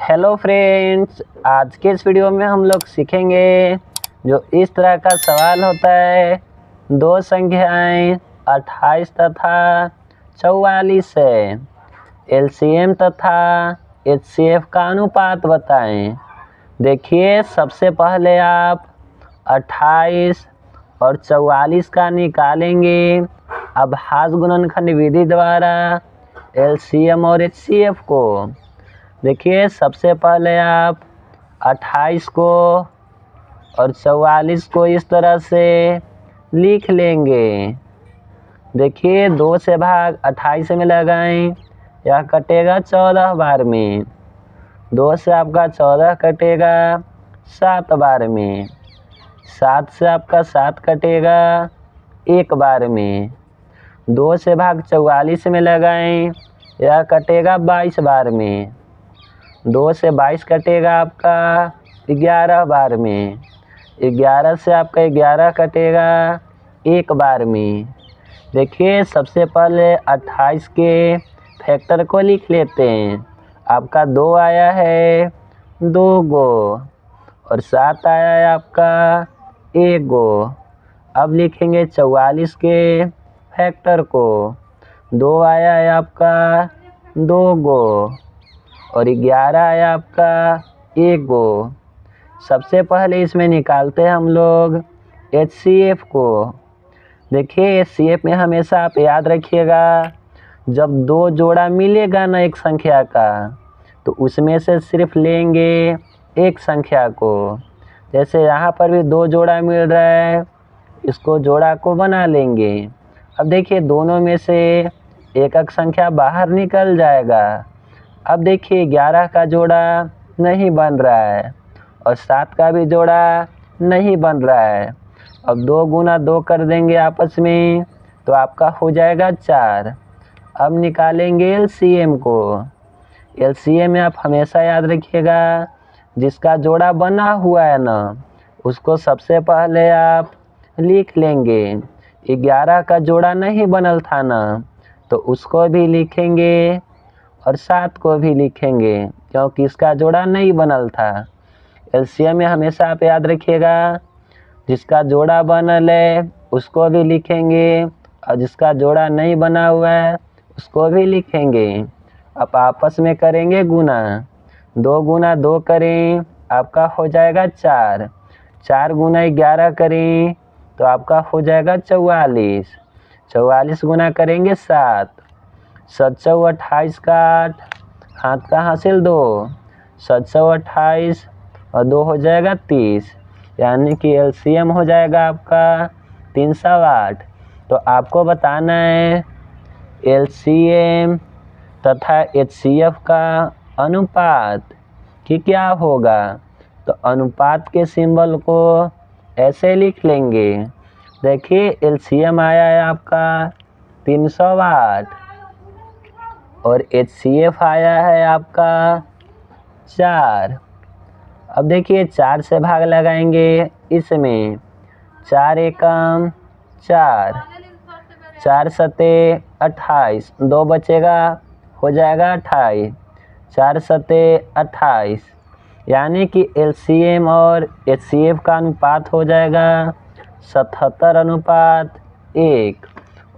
Hello friends, आज के इस वीडियो में हम लोग सीखेंगे जो इस तरह का सवाल होता है। दो संख्याएं 28 तथा 44 है। एलसीएम तथा एचसीएफ का अनुपात बताएं। देखिए, सबसे पहले आप 28 और 44 का निकालेंगे। अब हास गुणनखंड विधि द्वारा एलसीएम और एचसीएफ को देखिए, सबसे पहले आप 28 को और 44 को इस तरह से लिख लेंगे। देखिए, 2 से भाग 28 में लगाएं, यह कटेगा 14 बार में। 2 से आपका 14 कटेगा 7 बार में। 7 से आपका 7 कटेगा 1 बार में। 2 से भाग 44 में लगाएं, यह कटेगा 22 बार में। 2 से 22 कटेगा आपका 11 बार में। 11 से आपका 11 कटेगा 1 बार में। देखिए, सबसे पहले 28 के फैक्टर को लिख लेते हैं। आपका 2 आया है 2 गो और 7 आया है आपका 1 गो। अब लिखेंगे 44 के फैक्टर को। 2 आया है आपका 2 गो और 11 है आपका 1 गो। सबसे पहले इसमें निकालते हैं हम लोग एचसीएफ को। देखिए, एचसीएफ में हमेशा आप याद रखिएगा, जब 2 जोड़ा मिलेगा ना एक संख्या का, तो उसमें से सिर्फ लेंगे एक संख्या को। जैसे यहाँ पर भी 2 जोड़ा मिल रहा है, इसको जोड़ा को बना लेंगे। अब देखिए, दोनों में से एक एक संख्या बाहर निकल जाएगा। अब देखिए, 11 का जोड़ा नहीं बन रहा है और 7 का भी जोड़ा नहीं बन रहा है। अब 2 गुना 2 कर देंगे आपस में, तो आपका हो जाएगा 4। अब निकालेंगे एलसीएम को। एलसीएम में आप हमेशा याद रखिएगा, जिसका जोड़ा बना हुआ है ना, उसको सबसे पहले आप लिख लेंगे। 11 का जोड़ा नहीं बनल था ना, तो उसको भी लिखेंगे और 7 को भी लिखेंगे, क्योंकि इसका जोड़ा नहीं बनल था। एलसीएम में हमेशा आप याद रखिएगा, जिसका जोड़ा बनल है उसको भी लिखेंगे और जिसका जोड़ा नहीं बना हुआ है उसको भी लिखेंगे। अब आपस में करेंगे गुना। 2 गुना 2 करें, आपका हो जाएगा 4। 4 गुना 11 करें तो आपका हो जाएगा 44। 44 गुना करेंगे 7। 7 चौ 28 का 8, हाथ का हासिल 2। 7 चौ 28 और 2 हो जाएगा 30, यानी कि एलसीएम हो जाएगा आपका 308। तो आपको बताना है एलसीएम तथा एचसीएफ का अनुपात कि क्या होगा। तो अनुपात के सिंबल को ऐसे लिख लेंगे। देखिए, एलसीएम आया है आपका 308 और एचसीएफ आया है आपका 4। अब देखिए, 4 से भाग लगाएंगे इसमें। 4 एकम 4, 4 सते 28, 2 बचेगा, हो जाएगा 28। 4 सते 28, यानी कि एलसीएम और एचसीएफ का अनुपात हो जाएगा 77:1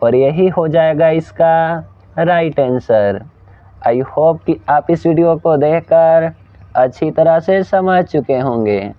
और यही हो जाएगा इसका राइट आंसर। आई होप कि आप इस वीडियो को देखकर अच्छी तरह से समझ चुके होंगे।